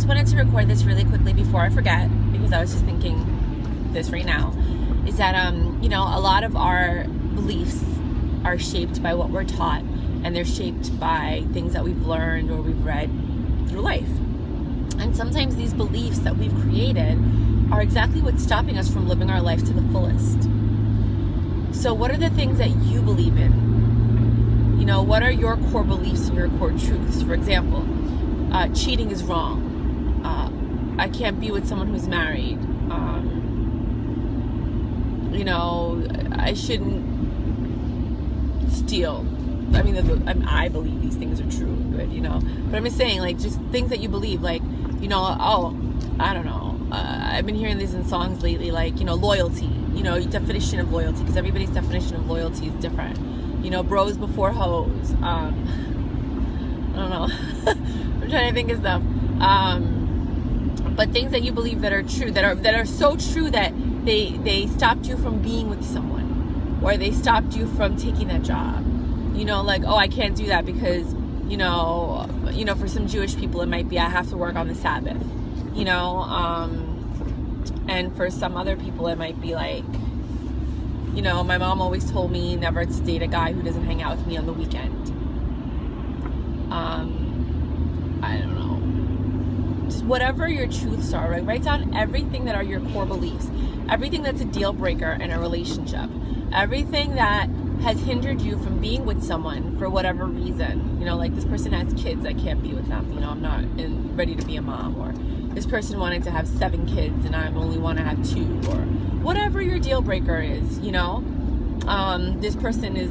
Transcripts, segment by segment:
wanted to record this really quickly before I forget, because I was just thinking this right now, is that, a lot of our beliefs are shaped by what we're taught, and they're shaped by things that we've learned or we've read through life. And sometimes these beliefs that we've created are exactly what's stopping us from living our life to the fullest. So what are the things that you believe in? What are your core beliefs and your core truths? For example, cheating is wrong. I can't be with someone who's married. I shouldn't steal. I believe these things are true and good, But I'm just saying, just things that you believe, I don't know. I've been hearing this in songs lately, loyalty, definition of loyalty, because everybody's definition of loyalty is different. Bros before hoes. I don't know. I'm trying to think of stuff. But things that you believe that are true, that are so true that they stopped you from being with someone, or they stopped you from taking that job. I can't do that because, for some Jewish people, it might be I have to work on the Sabbath, and for some other people, it might be my mom always told me never to date a guy who doesn't hang out with me on the weekend. I don't know. Just whatever your truths are, right? Write down everything that are your core beliefs, everything that's a deal breaker in a relationship, everything that has hindered you from being with someone for whatever reason. This person has kids, I can't be with them. I'm not ready to be a mom, or this person wanted to have 7 kids and I only want to have 2, or whatever your deal breaker is, this person is,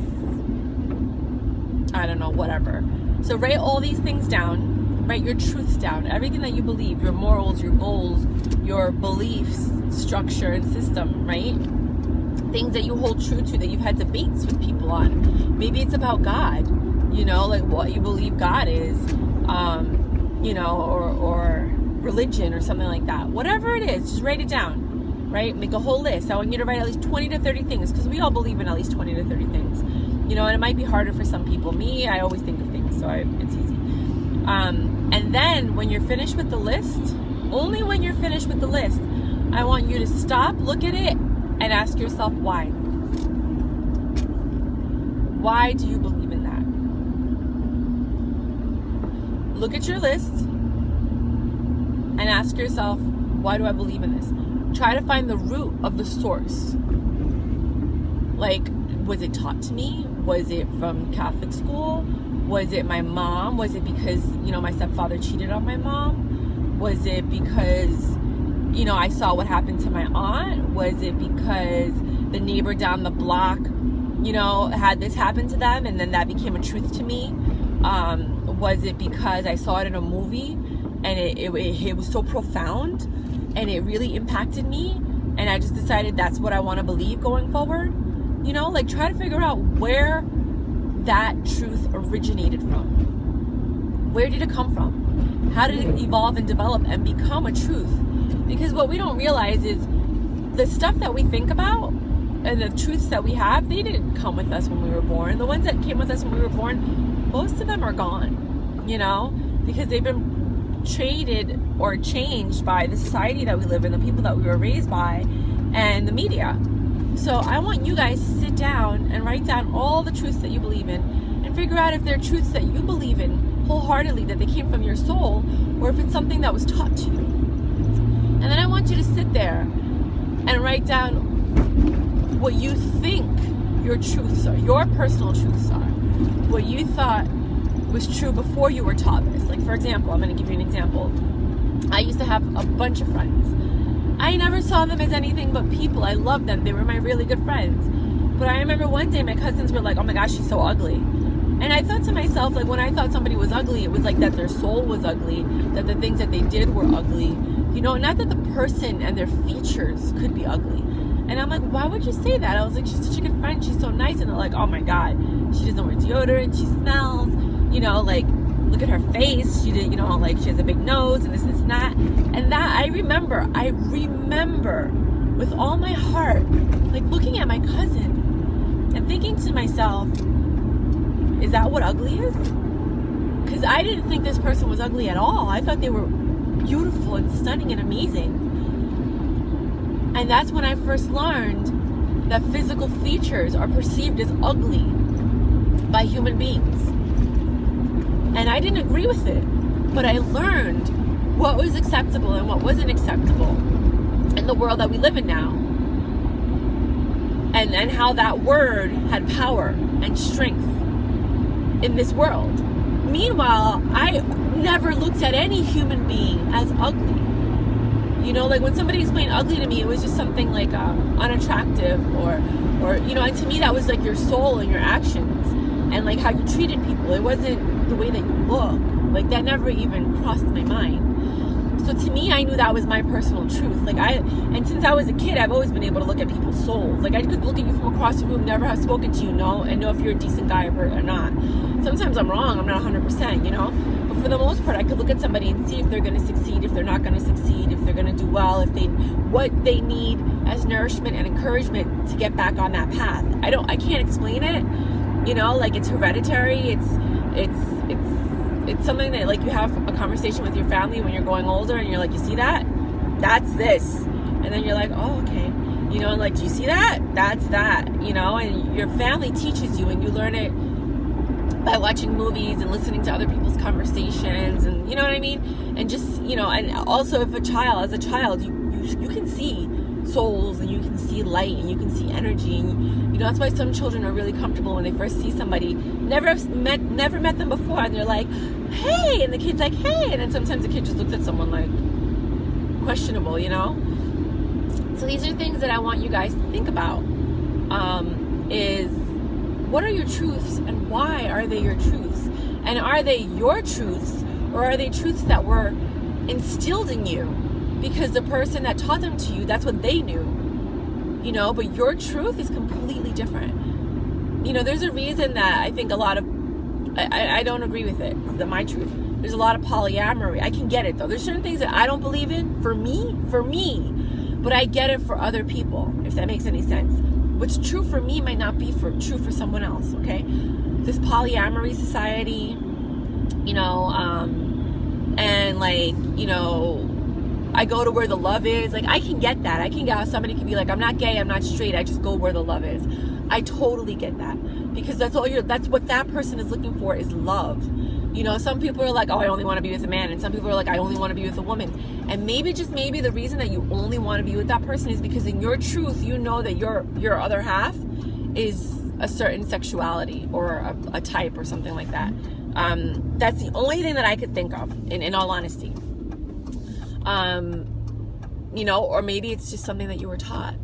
I don't know, whatever. So write all these things down, write your truths down, everything that you believe, your morals, your goals, your beliefs, structure, and system, right? Things that you hold true to, that you've had debates with people on. Maybe it's about God, what you believe God is, or religion or something like that. Whatever it is, just write it down, right? Make a whole list. I want you to write at least 20 to 30 things, because we all believe in at least 20 to 30 things, and it might be harder for some people. Me, I always think of things, so it's easy. And then when you're finished with the list, only when you're finished with the list, I want you to stop, look at it, and ask yourself why. Why do you believe in that? Look at your list and ask yourself, why do I believe in this? Try to find the root of the source. Was it taught to me? Was it from Catholic school? Was it my mom? Was it because, my stepfather cheated on my mom? Was it because, I saw what happened to my aunt? Was it because the neighbor down the block, had this happen to them, and then that became a truth to me? Was it because I saw it in a movie and it was so profound and it really impacted me, and I just decided that's what I want to believe going forward? Try to figure out where that truth originated from. Where did it come from? How did it evolve and develop and become a truth? Because what we don't realize is the stuff that we think about and the truths that we have, they didn't come with us when we were born. The ones that came with us when we were born, most of them are gone, because they've been traded or changed by the society that we live in, the people that we were raised by, and the media. So I want you guys to sit down and write down all the truths that you believe in, and figure out if they're truths that you believe in wholeheartedly, that they came from your soul, or if it's something that was taught to you. And then I want you to sit there and write down what you think your truths are, your personal truths are, what you thought was true before you were taught this. For example, I'm going to give you an example. I used to have a bunch of friends. I never saw them as anything but people. I loved them. They were my really good friends. But I remember one day my cousins were like, oh my gosh, she's so ugly. And I thought to myself, when I thought somebody was ugly, it was that their soul was ugly, that the things that they did were ugly. Not that the person and their features could be ugly. And I'm like, why would you say that? I was like, she's such a good friend. She's so nice. And they're like, oh my God, she doesn't wear deodorant. She smells, look at her face. She did, she has a big nose and this and that. And that I remember with all my heart, looking at my cousin and thinking to myself, is that what ugly is? Because I didn't think this person was ugly at all. I thought they were beautiful and stunning and amazing. And that's when I first learned that physical features are perceived as ugly by human beings. And I didn't agree with it, but I learned what was acceptable and what wasn't acceptable in the world that we live in now. And how that word had power and strength in this world. Meanwhile, I never looked at any human being as ugly. You know, like when somebody explained ugly to me, it was just something like unattractive or you know, and to me that was like your soul and your actions and like how you treated people. It wasn't the way that you look. Like that never even crossed my mind. So to me, I knew that was my personal truth. And since I was a kid, I've always been able to look at people's souls. Like I could look at you from across the room, never have spoken to you, and know if you're a decent guy or not. Sometimes I'm wrong, I'm not 100%, you know? But for the most part, I could look at somebody and see if they're going to succeed, if they're not going to succeed, if they're going to do well, what they need as nourishment and encouragement to get back on that path. I can't explain it, you know, like it's hereditary, it's something that like you have a conversation with your family when you're going older and you're like, you see that? That's this. And then you're like, oh, okay. You know, and like, do you see that? That's that, you know, and your family teaches you and you learn it by watching movies and listening to other people's conversations and you know what I mean? And just, you know, and also as a child, you can see souls and you can see light and you can see energy and you know that's why some children are really comfortable when they first see somebody never met them before and they're like, hey, and the kid's like, hey, and then sometimes the kid just looks at someone like questionable, you know. So these are things that I want you guys to think about, is what are your truths and why are they your truths, and are they your truths or are they truths that were instilled in you because the person that taught them to you, that's what they knew, you know, but your truth is completely different. You know, there's a reason that I think a lot of, I don't agree with it, my truth. There's a lot of polyamory. I can get it though. There's certain things that I don't believe in for me, but I get it for other people, if that makes any sense. What's true for me might not be true for someone else, okay? This polyamory society, you know, and like, you know, I go to where the love is. Like, I can get that. I can get how somebody can be like, I'm not gay, I'm not straight, I just go where the love is. I totally get that. Because that's what that person is looking for, is love. You know, some people are like, oh, I only want to be with a man. And some people are like, I only want to be with a woman. And maybe, just maybe, the reason that you only want to be with that person is because in your truth, you know that your other half is a certain sexuality or a type or something like that. That's the only thing that I could think of, in all honesty. You know, or maybe it's just something that you were taught,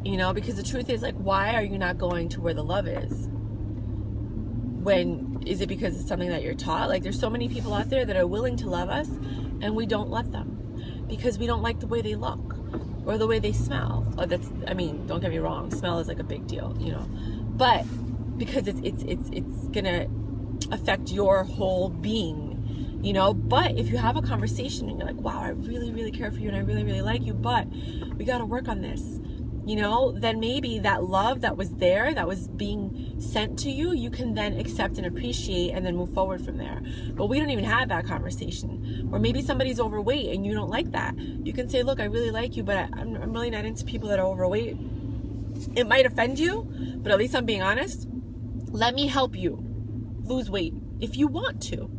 you know, because the truth is, like, why are you not going to where the love is? Is it because it's something that you're taught? Like, there's so many people out there that are willing to love us and we don't let them because we don't like the way they look or the way they smell. I mean, don't get me wrong, smell is like a big deal, you know, but because it's gonna affect your whole being, you know. But if you have a conversation and you're like, wow, I really, really care for you and I really, really like you, but we got to work on this, you know, then maybe that love that was there, that was being sent to you, you can then accept and appreciate and then move forward from there. But we don't even have that conversation. Or maybe somebody's overweight and you don't like that. You can say, look, I really like you, but I'm really not into people that are overweight. It might offend you, but at least I'm being honest. Let me help you lose weight if you want to.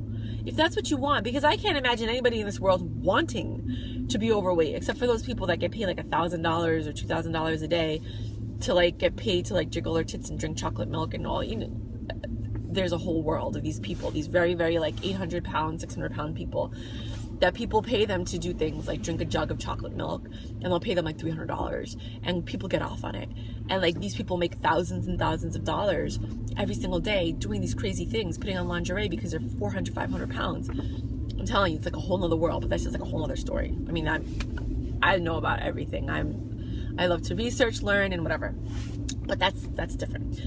If that's what you want, because I can't imagine anybody in this world wanting to be overweight, except for those people that get paid like $1,000 or $2,000 a day to like get paid to like jiggle their tits and drink chocolate milk and all. You know, there's a whole world of these people, these very, very like 800 pound, 600 pound people that people pay them to do things like drink a jug of chocolate milk, and they'll pay them like $300, and people get off on it. And like these people make thousands and thousands of dollars every single day doing these crazy things, putting on lingerie because they're 400, 500 pounds. I'm telling you, it's like a whole nother world, but that's just like a whole other story. I mean, I know about everything. I love to research, learn, and whatever, but that's different.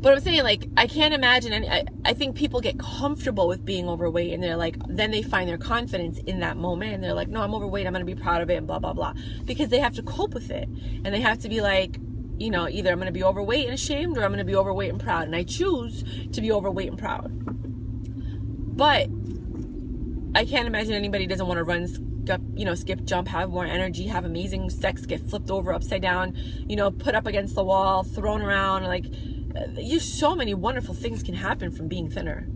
But I'm saying, like, I can't imagine, and I think people get comfortable with being overweight, and they're like, then they find their confidence in that moment, and they're like, no, I'm overweight, I'm going to be proud of it, and blah, blah, blah. Because they have to cope with it, and they have to be like, you know, either I'm going to be overweight and ashamed, or I'm going to be overweight and proud, and I choose to be overweight and proud. But I can't imagine anybody doesn't want to run, skip, jump, have more energy, have amazing sex, get flipped over upside down, put up against the wall, thrown around. Like, so many wonderful things can happen from being thinner.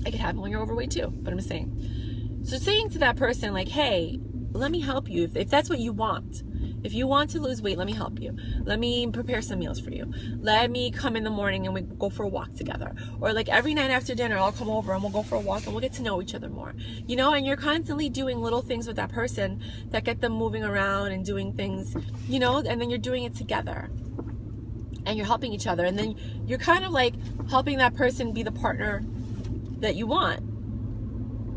It could happen when you're overweight too, but I'm just saying. So saying to that person, like, hey, let me help you. If that's what you want. If you want to lose weight, let me help you. Let me prepare some meals for you. Let me come in the morning and we go for a walk together. Or like every night after dinner, I'll come over and we'll go for a walk and we'll get to know each other more. And you're constantly doing little things with that person that get them moving around and doing things, and then you're doing it together. And you're helping each other. And then you're kind of like helping that person be the partner that you want.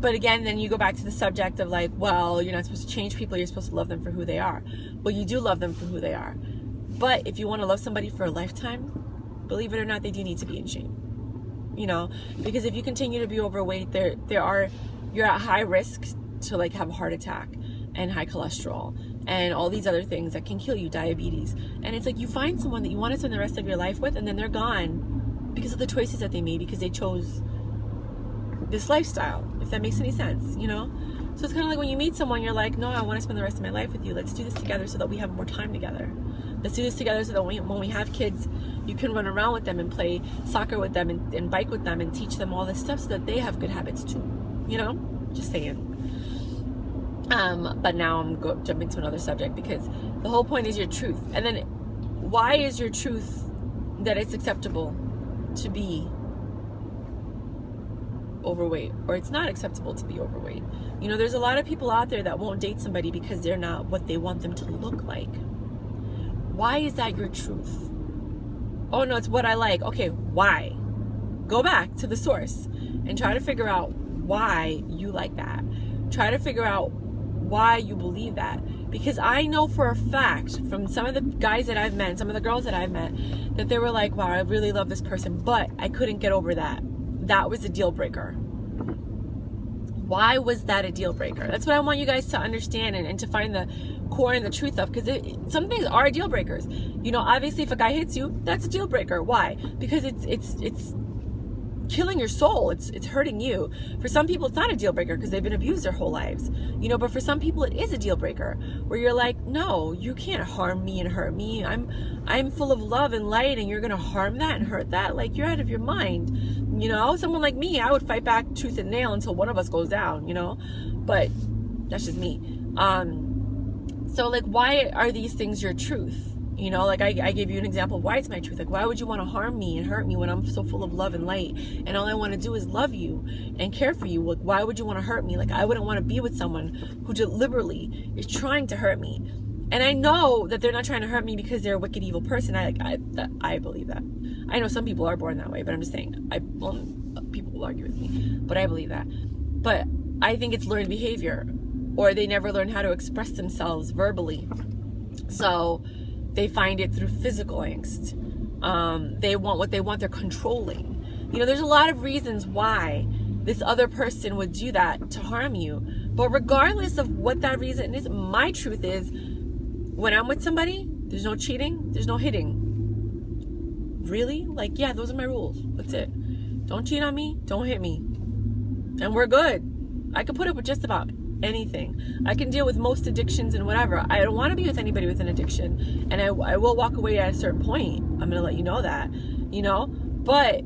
But again, then you go back to the subject of like, well, you're not supposed to change people. You're supposed to love them for who they are. Well, you do love them for who they are. But if you want to love somebody for a lifetime, believe it or not, they do need to be in shape. Because if you continue to be overweight, you're at high risk to like have a heart attack and high cholesterol and all these other things that can kill you, diabetes. And it's like you find someone that you want to spend the rest of your life with, and then they're gone because of the choices that they made, because they chose this lifestyle, if that makes any sense, So it's kind of like when you meet someone, you're like, no, I want to spend the rest of my life with you. Let's do this together so that we have more time together. Let's do this together so that when we have kids, you can run around with them and play soccer with them and bike with them and teach them all this stuff so that they have good habits too. Just saying. But now I'm jumping to another subject, because the whole point is your truth. And then why is your truth that it's acceptable to be overweight, or it's not acceptable to be overweight? There's a lot of people out there that won't date somebody because they're not what they want them to look like. Why is that your truth? Oh no, it's what I like. Okay, why? Go back to the source and try to figure out why you like that. Try to figure out why you believe that. Because I know for a fact from some of the guys that I've met, some of the girls that I've met, that they were like, wow, I really love this person, but I couldn't get over that. That was a deal breaker. Why was that a deal breaker? That's what I want you guys to understand and to find the core and the truth of, because some things are deal breakers. Obviously if a guy hits you, that's a deal breaker. Why? Because it's killing your soul. It's hurting you. For some people, it's not a deal breaker because they've been abused their whole lives. But for some people, it is a deal breaker where you're like, no, you can't harm me and hurt me. I'm full of love and light, and you're gonna harm that and hurt that? Like, you're out of your mind. Someone like me, I would fight back tooth and nail until one of us goes down. But that's just me. So like, why are these things your truth? Like I gave you an example of why it's my truth. Like, why would you want to harm me and hurt me when I'm so full of love and light, and all I want to do is love you and care for you? Like, why would you want to hurt me? Like, I wouldn't want to be with someone who deliberately is trying to hurt me. And I know that they're not trying to hurt me because they're a wicked, evil person. I believe that. I know some people are born that way, but I'm just saying, people will argue with me, but I believe that. But I think it's learned behavior, or they never learn how to express themselves verbally. So they find it through physical angst. They want what they want. They're controlling. There's a lot of reasons why this other person would do that to harm you. But regardless of what that reason is, my truth is, when I'm with somebody, there's no cheating, there's no hitting. Really? Like, yeah, those are my rules. That's it. Don't cheat on me, don't hit me. And we're good. I can put up with just about anything. I can deal with most addictions and whatever. I don't want to be with anybody with an addiction, and I will walk away at a certain point. I'm gonna let you know that, but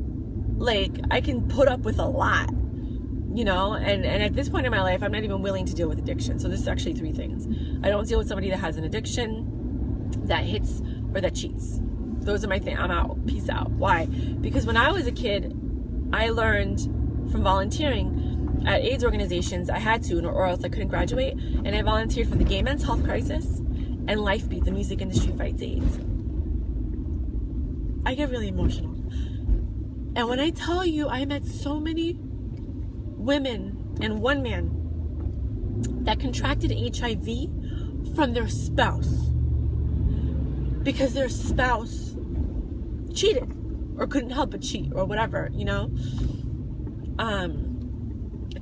like, I can put up with a lot, and at this point in my life, I'm not even willing to deal with addiction. So this is actually 3 things. I don't deal with somebody that has an addiction, that hits, or that cheats. Those are my things. I'm out. Peace out. Why? Because when I was a kid, I learned from volunteering at AIDS organizations. I had to, or else I couldn't graduate. And I volunteered for the Gay Men's Health Crisis and Lifebeat, the music industry fights AIDS. I get really emotional. And when I tell you, I met so many women and one man that contracted HIV from their spouse because their spouse cheated or couldn't help but cheat or whatever,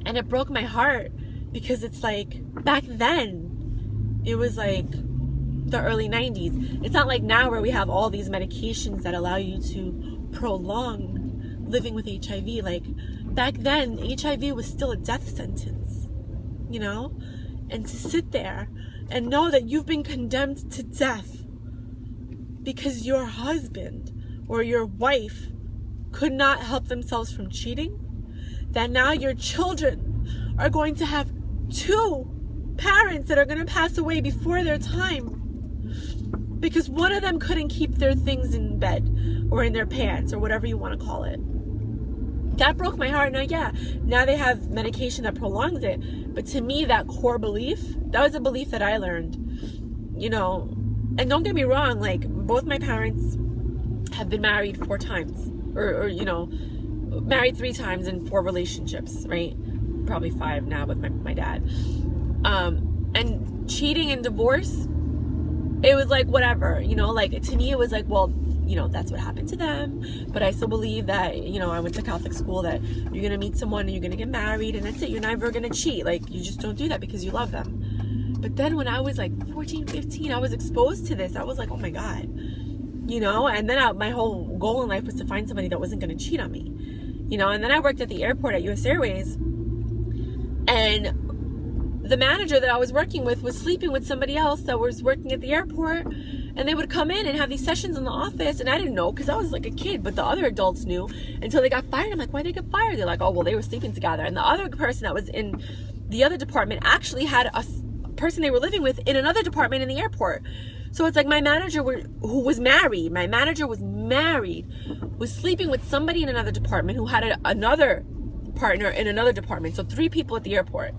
and it broke my heart, because it's like, back then it was like the early 90s. It's not like now where we have all these medications that allow you to prolong living with HIV. Like, back then, HIV was still a death sentence. you know? And to sit there and know that you've been condemned to death because your husband or your wife could not help themselves from cheating, that now your children are going to have 2 parents that are going to pass away before their time because one of them couldn't keep their things in bed or in their pants or whatever you want to call it. That broke my heart. Now they have medication that prolongs it. But to me, that core belief, that was a belief that I learned, you know. And don't get me wrong, like, both my parents have been married 4 times. Or you know, married 3 times in 4 relationships, right? Probably 5 now with my dad. And cheating and divorce, it was like, whatever, you know, like, to me, it was like, well, you know, that's what happened to them. But I still believe that, you know, I went to Catholic school, that you're going to meet someone and you're going to get married and that's it. You're never going to cheat. Like, you just don't do that because you love them. But then when I was like 14, 15, I was exposed to this. I was like, oh my God, you know, and then my whole goal in life was to find somebody that wasn't going to cheat on me, you know. And then I worked at the airport at US Airways, and the manager that I was working with was sleeping with somebody else that was working at the airport, and they would come in and have these sessions in the office, and I didn't know because I was like a kid, but the other adults knew until they got fired. I'm like, why'd they get fired? They're like, oh, well, they were sleeping together. And the other person that was in the other department actually had a person they were living with in another department in the airport. So it's like my manager, who was married, was sleeping with somebody in another department who had another partner in another department. So 3 people at the airport.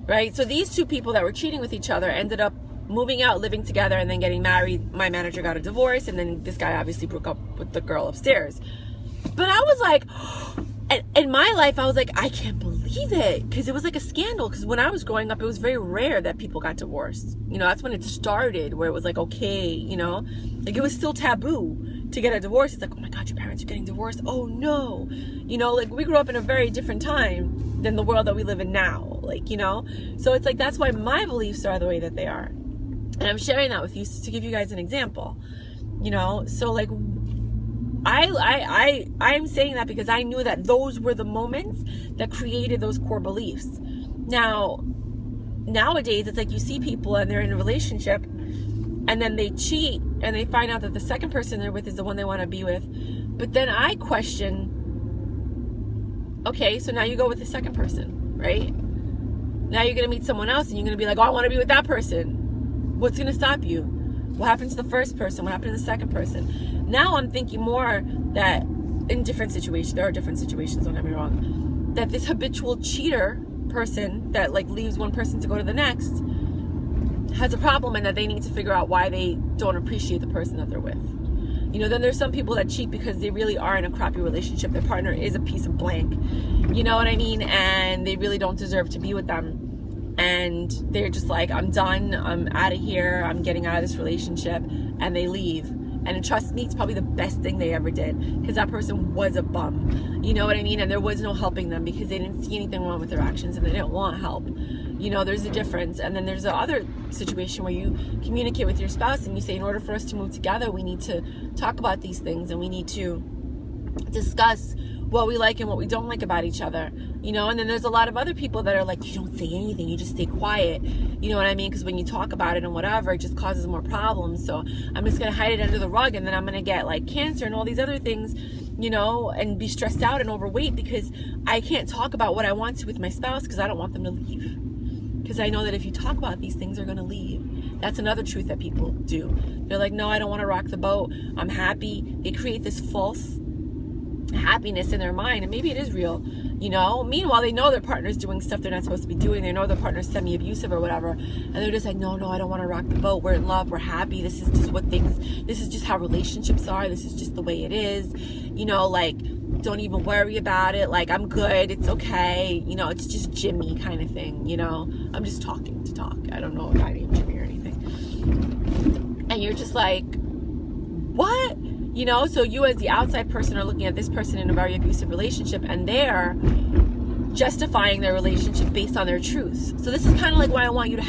Right? So these 2 people that were cheating with each other ended up moving out, living together, and then getting married. My manager got a divorce, and then this guy obviously broke up with the girl upstairs. But I was like, in my life, I was like, I can't believe it, because it was like a scandal. Because when I was growing up, it was very rare that people got divorced. You know, that's when it started, where it was like, okay, you know, like it was still taboo to get a divorce. It's like, oh my God, your parents are getting divorced. Oh no. You know, like, we grew up in a very different time than the world that we live in now. Like, you know, so it's like, that's why my beliefs are the way that they are. And I'm sharing that with you to give you guys an example, you know. So like, I'm saying that because I knew that those were the moments that created those core beliefs. Now, nowadays, it's like you see people and they're in a relationship and then they cheat and they find out that the second person they're with is the one they want to be with. But then I question, okay, so now you go with the second person, right? Now you're going to meet someone else and you're going to be like, oh, I want to be with that person. What's going to stop you? What happened to the first person? What happened to the second person? Now I'm thinking more that in different situations, there are different situations, don't get me wrong, that this habitual cheater person that like leaves one person to go to the next has a problem, and that they need to figure out why they don't appreciate the person that they're with. You know, then there's some people that cheat because they really are in a crappy relationship. Their partner is a piece of blank. You know what I mean? And they really don't deserve to be with them. And they're just like, I'm done. I'm out of here. I'm getting out of this relationship. And they leave. And trust me, it's probably the best thing they ever did, because that person was a bum. You know what I mean? And there was no helping them because they didn't see anything wrong with their actions and they didn't want help. You know, there's a difference. And then there's the other situation where you communicate with your spouse and you say, in order for us to move together, we need to talk about these things and we need to discuss what we like and what we don't like about each other, you know. And then there's a lot of other people that are like, you don't say anything, you just stay quiet, you know what I mean? Because when you talk about it and whatever, it just causes more problems. So I'm just gonna hide it under the rug, and then I'm gonna get like cancer and all these other things, you know, and be stressed out and overweight because I can't talk about what I want to with my spouse because I don't want them to leave. Because I know that if you talk about these things, they're gonna leave. That's another truth that people do. They're like, no, I don't want to rock the boat, I'm happy. They create this false happiness in their mind, and maybe it is real, you know. Meanwhile, they know their partner's doing stuff they're not supposed to be doing. They know their partner's semi-abusive or whatever, and they're just like, no, I don't want to rock the boat. We're in love, we're happy, this is just how relationships are, this is just the way it is, you know, like, don't even worry about it, like, I'm good, it's okay, you know, it's just Jimmy kind of thing, you know. I'm just talking to talk. I don't know a guy named Jimmy or anything. And you're just like, what? You know, so you as the outside person are looking at this person in a very abusive relationship, and they're justifying their relationship based on their truths. So this is kind of like why I want you to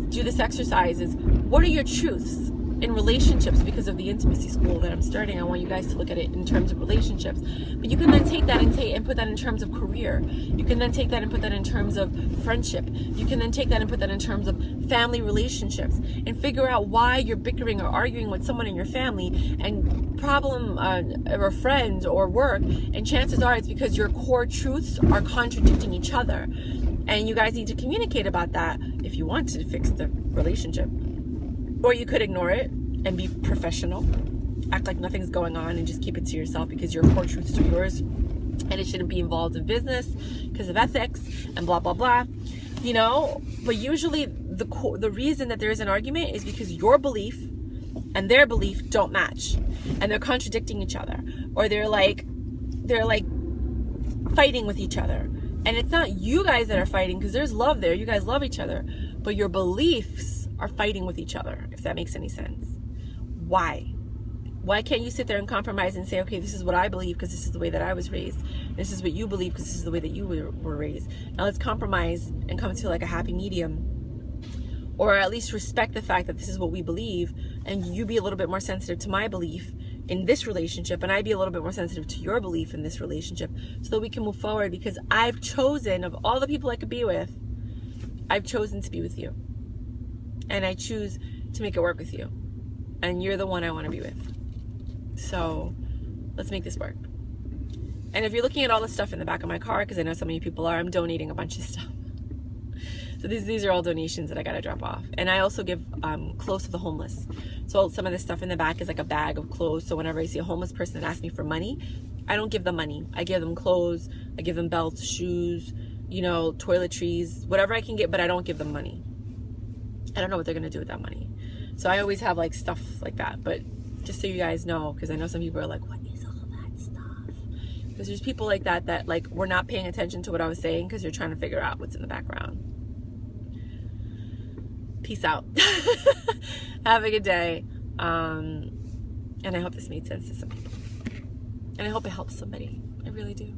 do this exercise is, what are your truths? in relationships, because of the intimacy school that I'm starting, I want you guys to look at it in terms of relationships. But you can then take that and put that in terms of career. You can then take that and put that in terms of friendship. You can then take that and put that in terms of family relationships, and figure out why you're bickering or arguing with someone in your family and problem or friends or work. And chances are it's because your core truths are contradicting each other. And you guys need to communicate about that if you want to fix the relationship. Or you could ignore it and be professional, act like nothing's going on, and just keep it to yourself, because your core truths are yours, and it shouldn't be involved in business because of ethics and blah blah blah, you know. But usually the reason that there is an argument is because your belief and their belief don't match, and they're contradicting each other, or they're like fighting with each other. And it's not you guys that are fighting, because there's love there, you guys love each other, but your beliefs are fighting with each other, if that makes any sense. Why can't you sit there and compromise and say, okay, this is what I believe because this is the way that I was raised, this is what you believe because this is the way that you were raised. Now let's compromise and come to like a happy medium, or at least respect the fact that this is what we believe, and you be a little bit more sensitive to my belief in this relationship, and I be a little bit more sensitive to your belief in this relationship, so that we can move forward. Because I've chosen, of all the people I could be with, I've chosen to be with you, and I choose to make it work with you, and you're the one I want to be with. So let's make this work. And if you're looking at all the stuff in the back of my car, because I know so many people are, I'm donating a bunch of stuff. So these are all donations that I gotta drop off. And I also give clothes to the homeless. So some of this stuff in the back is like a bag of clothes. So whenever I see a homeless person that asks me for money, I don't give them money. I give them clothes, I give them belts, shoes, you know, toiletries, whatever I can get, but I don't give them money. I don't know what they're gonna do with that money. So I always have like stuff like that. But just so you guys know, because I know some people are like, what is all that stuff? Because there's people like that like were not paying attention to what I was saying because you're trying to figure out what's in the background. Peace out. Have a good day. And I hope this made sense to some people. And I hope it helps somebody. I really do.